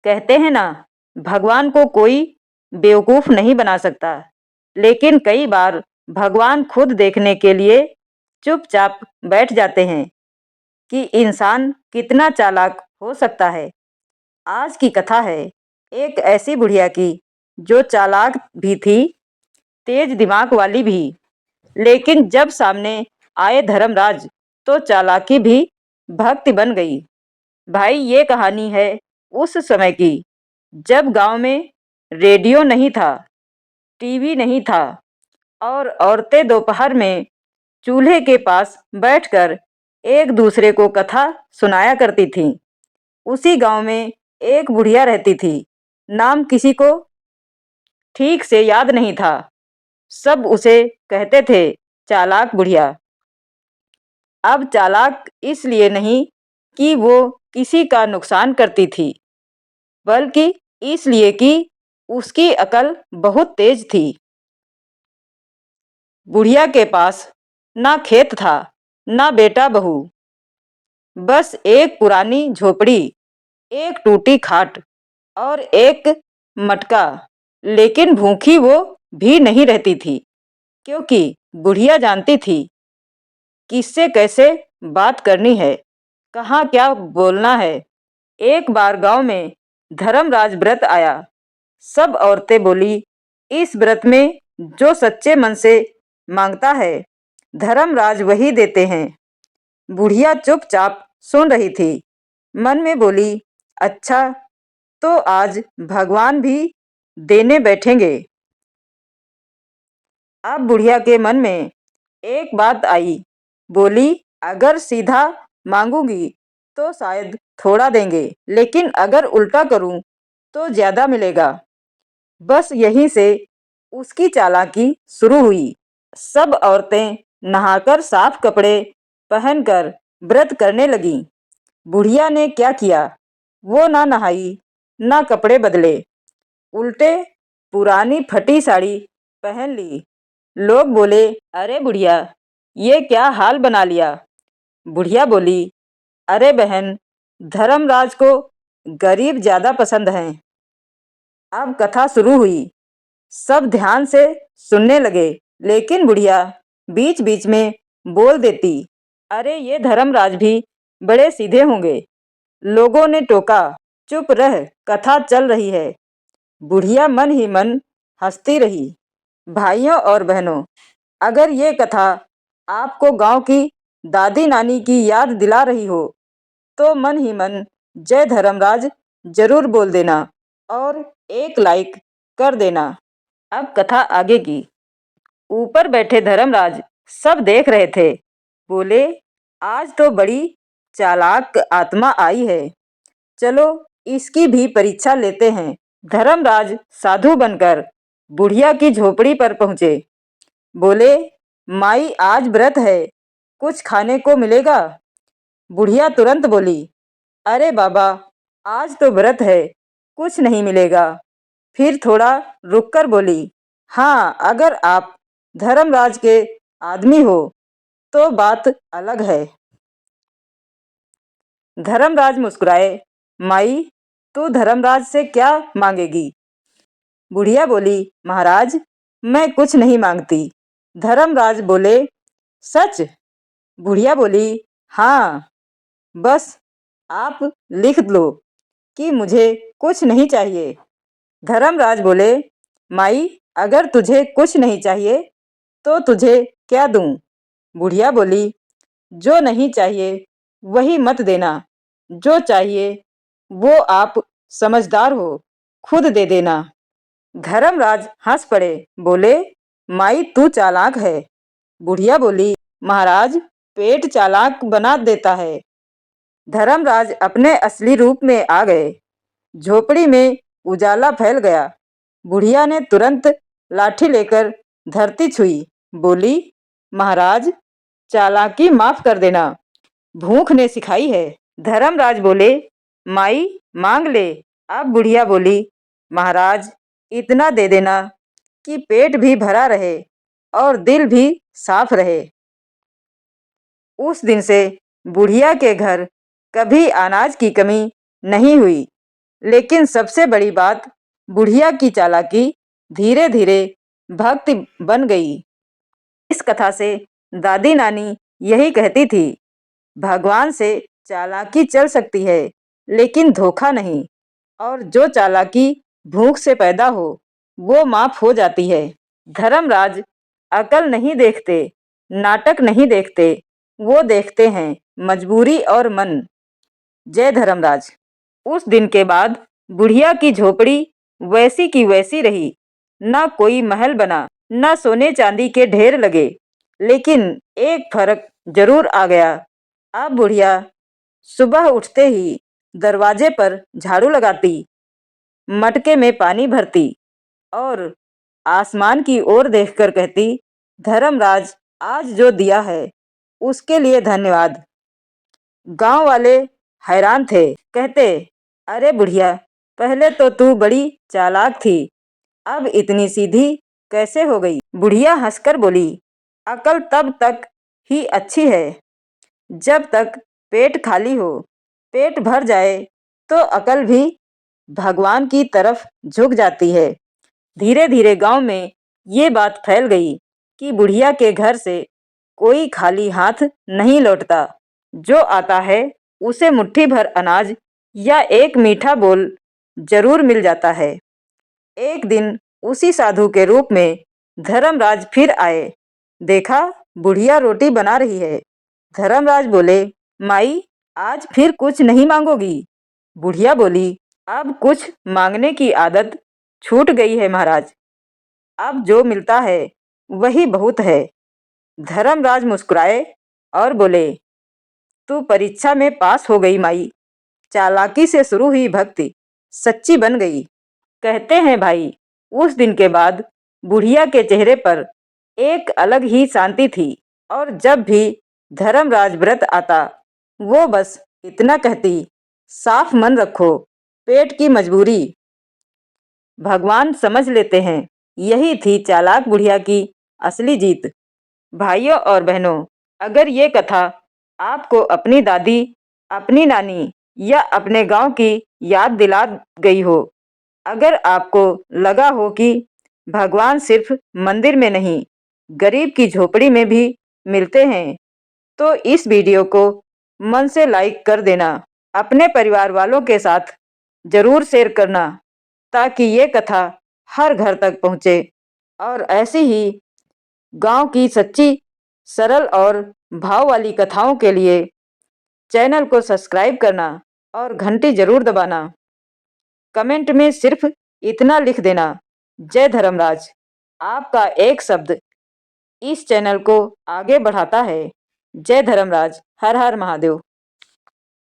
कहते हैं ना, भगवान को कोई बेवकूफ नहीं बना सकता। लेकिन कई बार भगवान खुद देखने के लिए चुपचाप बैठ जाते हैं कि इंसान कितना चालाक हो सकता है। आज की कथा है एक ऐसी बुढ़िया की जो चालाक भी थी, तेज दिमाग वाली भी। लेकिन जब सामने आए धर्मराज तो चालाकी भी भक्ति बन गई। भाई, ये कहानी है उस समय की जब गांव में रेडियो नहीं था, टीवी नहीं था और औरतें दोपहर में चूल्हे के पास बैठकर एक दूसरे को कथा सुनाया करती थीं। उसी गांव में एक बुढ़िया रहती थी। नाम किसी को ठीक से याद नहीं था। सब उसे कहते थे चालाक बुढ़िया। अब चालाक इसलिए नहीं कि वो किसी का नुकसान करती थी, बल्कि इसलिए कि उसकी अकल बहुत तेज थी। बुढ़िया के पास ना खेत था, ना बेटा बहू, बस एक पुरानी झोपड़ी, एक टूटी खाट और एक मटका। लेकिन भूखी वो भी नहीं रहती थी, क्योंकि बुढ़िया जानती थी किससे कैसे बात करनी है, कहाँ क्या बोलना है। एक बार गांव में धर्मराज व्रत आया। सब औरतें बोली, इस व्रत में जो सच्चे मन से मांगता है, धर्मराज वही देते हैं। बुढ़िया चुपचाप सुन रही थी। मन में बोली, अच्छा, तो आज भगवान भी देने बैठेंगे। अब बुढ़िया के मन में एक बात आई। बोली, अगर सीधा मांगूंगी तो शायद थोड़ा देंगे, लेकिन अगर उल्टा करूं तो ज्यादा मिलेगा। बस यहीं से उसकी चालाकी शुरू हुई। सब औरतें नहाकर साफ कपड़े पहनकर व्रत करने लगीं। बुढ़िया ने क्या किया, वो ना नहाई ना कपड़े बदले, उल्टे पुरानी फटी साड़ी पहन ली। लोग बोले, अरे बुढ़िया, ये क्या हाल बना लिया। बुढ़िया बोली, अरे बहन, धर्मराज को गरीब ज्यादा पसंद हैं। अब कथा शुरू हुई। सब ध्यान से सुनने लगे, लेकिन बुढ़िया बीच बीच में बोल देती, अरे ये धर्मराज भी बड़े सीधे होंगे। लोगों ने टोका, चुप रह, कथा चल रही है। बुढ़िया मन ही मन हंसती रही। भाइयों और बहनों, अगर ये कथा आपको गांव की दादी नानी की याद दिला रही हो तो मन ही मन जय धर्मराज जरूर बोल देना और एक लाइक कर देना। अब कथा आगे की। ऊपर बैठे धर्मराज सब देख रहे थे। बोले, आज तो बड़ी चालाक आत्मा आई है, चलो इसकी भी परीक्षा लेते हैं। धर्मराज साधु बनकर बुढ़िया की झोपड़ी पर पहुंचे। बोले, माई आज व्रत है, कुछ खाने को मिलेगा। बुढ़िया तुरंत बोली, अरे बाबा, आज तो व्रत है, कुछ नहीं मिलेगा। फिर थोड़ा रुककर बोली, हाँ, अगर आप धर्मराज के आदमी हो तो बात अलग है। धर्मराज मुस्कुराए। माई, तू धर्मराज से क्या मांगेगी। बुढ़िया बोली, महाराज, मैं कुछ नहीं मांगती। धर्मराज बोले, सच। बुढ़िया बोली, हाँ, बस आप लिख लो कि मुझे कुछ नहीं चाहिए। धर्मराज बोले, माई, अगर तुझे कुछ नहीं चाहिए तो तुझे क्या दूं। बुढ़िया बोली, जो नहीं चाहिए वही मत देना, जो चाहिए वो आप समझदार हो, खुद दे देना। धर्मराज हंस पड़े। बोले, माई तू चालाक है। बुढ़िया बोली, महाराज, पेट चालाक बना देता है। धर्मराज अपने असली रूप में आ गए। झोपड़ी में उजाला फैल गया। बुढ़िया ने तुरंत लाठी लेकर धरती छुई। बोली, महाराज, चालाकी माफ कर देना, भूख ने सिखाई है। धर्मराज बोले, माई मांग ले। अब बुढ़िया बोली, महाराज, इतना दे देना कि पेट भी भरा रहे और दिल भी साफ रहे। उस दिन से बुढ़िया के घर कभी अनाज की कमी नहीं हुई। लेकिन सबसे बड़ी बात, बुढ़िया की चालाकी धीरे धीरे भक्ति बन गई। इस कथा से दादी नानी यही कहती थी, भगवान से चालाकी चल सकती है लेकिन धोखा नहीं, और जो चालाकी भूख से पैदा हो वो माफ हो जाती है। धर्मराज अकल नहीं देखते, नाटक नहीं देखते, वो देखते हैं मजबूरी और मन। जय धर्मराज। उस दिन के बाद बुढ़िया की झोपड़ी वैसी की वैसी रही। न कोई महल बना, न सोने चांदी के ढेर लगे, लेकिन एक फर्क जरूर आ गया। अब बुढ़िया सुबह उठते ही दरवाजे पर झाड़ू लगाती, मटके में पानी भरती और आसमान की ओर देखकर कहती, धर्मराज आज जो दिया है उसके लिए धन्यवाद। गांव वाले हैरान थे, कहते, अरे बुढ़िया, पहले तो तू बड़ी चालाक थी, अब इतनी सीधी कैसे हो गई? बुढ़िया हंसकर बोली, अकल तब तक ही अच्छी है जब तक पेट खाली हो। पेट भर जाए तो अकल भी भगवान की तरफ झुक जाती है। धीरे धीरे गांव में ये बात फैल गई कि बुढ़िया के घर से कोई खाली हाथ नहीं लौटता। जो आता है उसे मुट्ठी भर अनाज या एक मीठा बोल जरूर मिल जाता है। एक दिन उसी साधु के रूप में धर्मराज फिर आए। देखा, बुढ़िया रोटी बना रही है। धर्मराज बोले, माई, आज फिर कुछ नहीं मांगोगी? बुढ़िया बोली, अब कुछ मांगने की आदत छूट गई है महाराज, अब जो मिलता है वही बहुत है। धर्मराज मुस्कुराए और बोले, तू परीक्षा में पास हो गई माई। चालाकी से शुरू हुई भक्ति सच्ची बन गई। कहते हैं भाई, उस दिन के बाद बुढ़िया के चेहरे पर एक अलग ही शांति थी, और जब भी धर्मराज व्रत आता वो बस इतना कहती, साफ मन रखो, पेट की मजबूरी भगवान समझ लेते हैं। यही थी चालाक बुढ़िया की असली जीत। भाइयों और बहनों, अगर ये कथा आपको अपनी दादी, अपनी नानी या अपने गांव की याद दिला गई हो, अगर आपको लगा हो कि भगवान सिर्फ मंदिर में नहीं, गरीब की झोपड़ी में भी मिलते हैं, तो इस वीडियो को मन से लाइक कर देना। अपने परिवार वालों के साथ जरूर शेयर करना, ताकि ये कथा हर घर तक पहुँचे। और ऐसी ही गांव की सच्ची, सरल और भाव वाली कथाओं के लिए चैनल को सब्सक्राइब करना और घंटी जरूर दबाना। कमेंट में सिर्फ इतना लिख देना, जय धर्मराज। आपका एक शब्द इस चैनल को आगे बढ़ाता है। जय धर्मराज। हर हर महादेव।